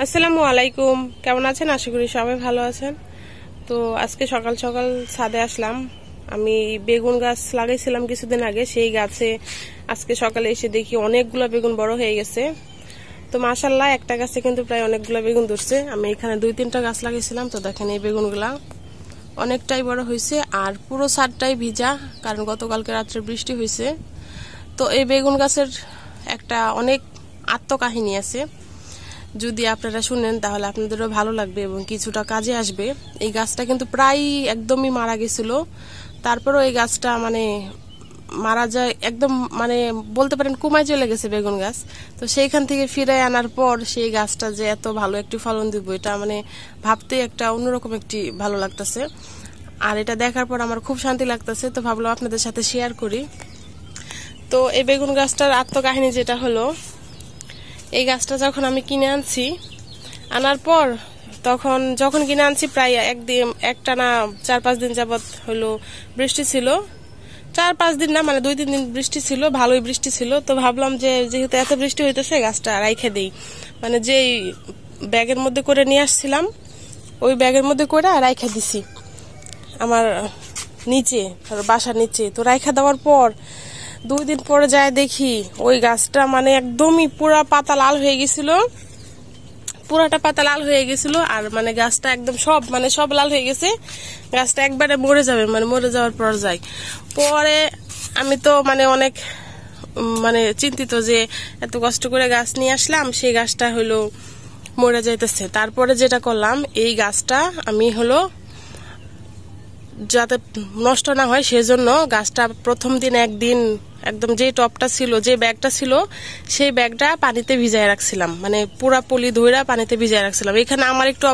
আসসালামু আলাইকুম, কেমন আছেন? আশা করি সবাই ভালো আছেন। তো আজকে সকাল সকাল ছাদে আসলাম। আমি বেগুন গাছ লাগাইছিলাম কিছুদিন আগে, সেই গাছে আজকে সকালে এসে দেখি অনেকগুলো বেগুন বড় হয়ে গেছে। তো মাশাআল্লাহ, একটা গাছে কিন্তু প্রায় অনেকগুলো বেগুন ধরছে। আমি এখানে 2-3টা গাছ লাগাইছিলাম, তো দেখেন এই বেগুনগুলা অনেকটাই বড় হয়েছে আর পুরো ছাদটাই ভিজা, কারণ গতকালকে রাত্রে বৃষ্টি হয়েছে। তো এই বেগুন গাছের একটা অনেক আত্মকাহিনী আছে, যদি আপনারা শুনেন তাহলে আপনাদেরও ভালো লাগবে এবং কিছুটা কাজে আসবে। এই গাছটা কিন্তু প্রায় একদমই মারা গেছিল, তারপরও এই গাছটা মারা যায় একদম, বলতে পারেন কুমায় চলে গেছে বেগুন গাছ। তো সেইখান থেকে ফিরে আনার পর সেই গাছটা যে এত ভালো একটি ফলন দিব, এটা ভাবতে একটা অন্যরকম একটি ভালো লাগতেছে। আর এটা দেখার পর আমার খুব শান্তি লাগতেছে, তো ভাবলাম আপনাদের সাথে শেয়ার করি। তো এই বেগুন গাছটার আত্মকাহিনী যেটা হলো, এই গাছটা যখন আমি কিনে আনছি, আনার পর যখন কিনে আনছি প্রায় একটানা 4-5 দিন যাবত হলো বৃষ্টি ছিল। 4-5 দিন না, 2-3 দিন বৃষ্টি ছিল, ভালোই বৃষ্টি ছিল। তো ভাবলাম যে যেহেতু এত বৃষ্টি হইতেছে, গাছটা রাইখে দেই। যেই ব্যাগের মধ্যে করে নিয়ে আসছিলাম, ওই ব্যাগের মধ্যে করে রাইখে দিছি আমার নিচে, বাসার নিচে। তো রাইখা দেওয়ার পর 2 দিন পরে যায় দেখি ওই গাছটা একদমই পুরা পাতা লাল হয়ে গেছিল, পুরাটা পাতা লাল হয়ে গেছিল। আর গাছটা একদম সব লাল হয়ে গেছে। গাছটা একবারে মরে যাবে, মরে যাওয়ার পর যায়। পরে আমি তো অনেক চিন্তিত যে এত কষ্ট করে গাছ নিয়ে আসলাম, সেই গাছটা হলো মরে যাইতেছে। তারপরে যেটা করলাম, এই গাছটা আমি যাতে নষ্ট না হয় সেজন্য গাছটা প্রথম দিন একদিন একদম যে টপটা ছিল, যে ব্যাগটা ছিল, সেই ব্যাগটা পানিতে ভিজায় রাখছিলাম, পুরা পলি ধইরা পানিতে ভিজায় রাখছিলাম। এখানে আমার একটু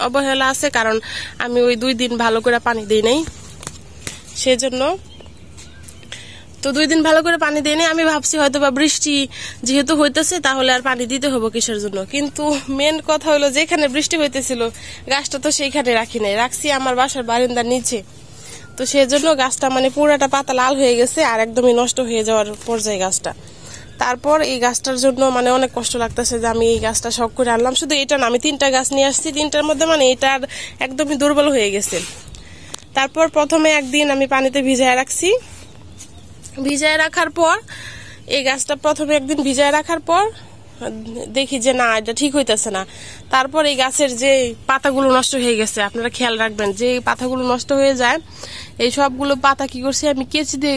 অবহেলা আছে, কারণ আমি ওই 2 দিন ভালো করে পানি দিই নাই, সেজন্য। তো 2 দিন ভালো করে পানি দিই নাই। আমি ভাবছি হয়তো বা বৃষ্টি যেহেতু হইতেছে তাহলে আর পানি দিতে হবে কিসের জন্য। কিন্তু মেন কথা হলো, যেখানে বৃষ্টি হইতেছিল গাছটা তো সেইখানে রাখি নাই, রাখছি আমার বাসার বারান্দার নিচে। তো সেজন্য গাছটা পুরাটা পাতা লাল হয়ে গেছে আর একদমই নষ্ট হয়ে যাওয়ার পর্যায়ে গাছটা। তারপর এই গাছটার জন্য অনেক কষ্ট লাগতেছে যে আমি এই গাছটা শখ করে আনলাম। শুধু এটা না, আমি 3টা গাছ নিয়ে আসছি, 3টার মধ্যে এটার একদমই দুর্বল হয়ে গেছে। তারপর প্রথমে একদিন আমি পানিতে ভিজায় রাখছি, ভিজায় রাখার পর এই গাছটা প্রথমে একদিন ভিজায় রাখার পর দেখি যে না, এটা ঠিক হইতেছে না। তারপর এই গাছের যে পাতাগুলো নষ্ট হয়ে গেছে, আপনারা খেয়াল রাখবেন, যে পাতাগুলো নষ্ট হয়ে যায়, এই সবগুলো পাতা কি করছি আমি কেচি দিয়ে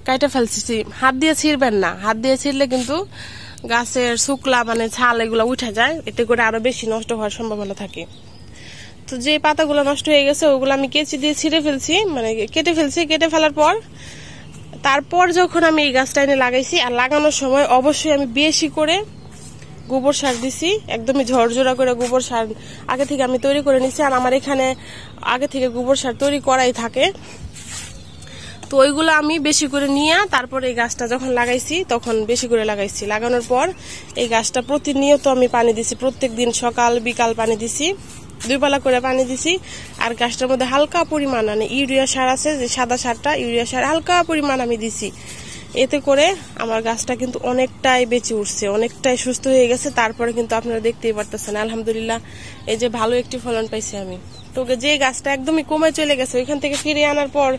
কাইটা ফেলছি। হাত দিয়ে ছিঁড়বেন না, হাত দিয়ে ছিঁড়লে কিন্তু গাছের শুকলা ছাল এগুলো উঠে যায়, এতে করে আরো বেশি নষ্ট হওয়ার সম্ভাবনা থাকে। তো যে পাতাগুলো নষ্ট হয়ে গেছে ওগুলো আমি কেচি দিয়ে ছিঁড়ে ফেলছি, কেটে ফেলছি। কেটে ফেলার পর তারপর যখন আমি এই গাছটা এনে লাগাইছি, আর লাগানোর সময় অবশ্যই আমি বেশি করে গোবর সার দিছি, একদমই ঝরঝরা করে গোবর সার আগে থেকে আমি তৈরি করে নিছি। আর আমার এখানে আগে থেকে গোবর সার তৈরি করাই থাকে, তো ওইগুলো আমি বেশি করে নিয়ে তারপর এই গাছটা যখন লাগাইছি তখন বেশি করে লাগাইছি। লাগানোর পর এই গাছটা প্রতিনিয়ত আমি পানি দিছি, প্রত্যেক দিন সকাল বিকাল পানি দিছি, 2 বেলা করে পানি দিছি। আর গাছটার মধ্যে হালকা পরিমাণ ইউরিয়া সার আছে, যে সাদা সারটা, ইউরিয়া সার হালকা পরিমাণ আমি দিছি। এতে করে আমার গাছটা কিন্তু অনেকটাই বেঁচে উঠছে, অনেকটাই সুস্থ হয়ে গেছে। তারপরে কিন্তু আপনারা দেখতেই পারতেছেন, আলহামদুলিল্লাহ, এই যে ভালো একটি ফলন পাইছি আমি। তো যে গাছটা একদমই কমে চলে গেছে, ওইখান থেকে ফিরে আনার পর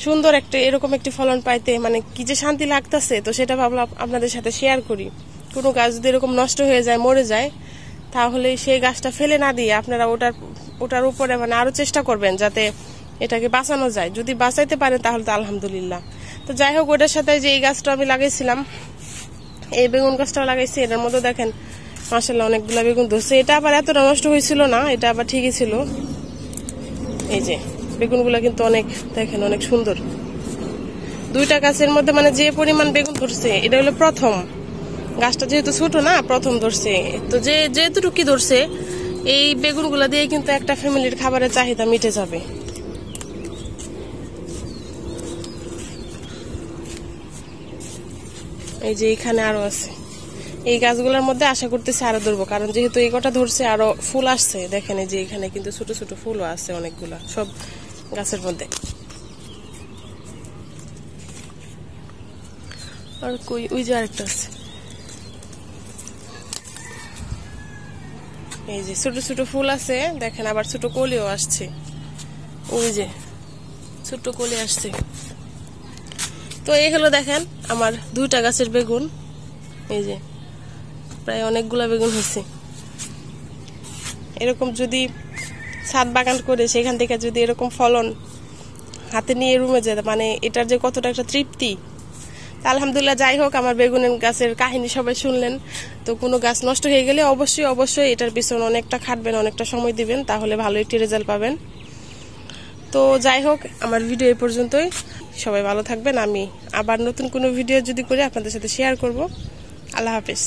সুন্দর এরকম একটি ফলন পাইতে কি যে শান্তি লাগতেছে। তো সেটা ভাবলাম আপনাদের সাথে শেয়ার করি। কোনো গাছ যদি এরকম নষ্ট হয়ে যায়, মরে যায়, তাহলে সেই গাছটা ফেলে না দিয়ে আপনারা ওটার উপরে আরো চেষ্টা করবেন যাতে এটাকে বাঁচানো যায়। যদি বাঁচাইতে পারেন তাহলে তো আলহামদুলিল্লাহ। তো যাই হোক, ওটার সাথে যে এই গাছটা আমি লাগাইছিলাম, এই বেগুন গাছটাও লাগাইছি, এটার মধ্যে দেখেন মাশাআল্লাহ অনেকগুলা বেগুন ধরছে। এটা আবার এতটা নষ্ট হয়েছিল না, এটা আবার ঠিকই ছিল। এই যে বেগুনগুলা কিন্তু দেখেন অনেক সুন্দর। 2টা গাছের মধ্যে যে পরিমাণ বেগুন ধরছে, এটা হলো প্রথম। গাছটা যেহেতু ছোট না, প্রথম ধরছে। তো যেটুকু ধরছে, এই বেগুনগুলা দিয়ে কিন্তু একটা ফ্যামিলির খাবারের চাহিদা মিটে যাবে। এই যে এখানে আরো আছে, এই গাছগুলোর মধ্যে আশা করতেছি আরো ধরবো, কারণ যেহেতু এই কটা ধরছে আরো ফুল আসছে। দেখেন এই যে এখানে কিন্তু ছোট ছোট ফুলও আছে অনেকগুলা, সব গাছের মধ্যে। আর ওই যে আরেকটা আছে। এই যে ছোট ছোট ফুল আছে দেখেন, আবার ছোট কলিও আসছে, ওই যে ছোট কলি আসছে। তো এই হলো দেখেন আমার 2টা গাছের বেগুন, এই যে প্রায় অনেকগুলা বেগুন হয়েছে। এরকম যদি ছাদ বাগান করে সেখান থেকে যদি এরকম ফলন হাতে নিয়ে রুমে যেত, মানে এটার যে কতটা একটা তৃপ্তি। তা আলহামদুলিল্লাহ, যাই হোক আমার বেগুনের গাছের কাহিনী সবাই শুনলেন। তো কোনো গাছ নষ্ট হয়ে গেলে অবশ্যই অবশ্যই এটার পিছনে অনেকটা খাটবেন, অনেকটা সময় দিবেন, তাহলে ভালো একটি রেজাল্ট পাবেন। তো যাই হোক আমার ভিডিও এই পর্যন্তই, সবাই ভালো থাকবেন। আমি আবার নতুন কোনো ভিডিও যদি করি আপনাদের সাথে শেয়ার করব। আল্লাহ হাফেজ।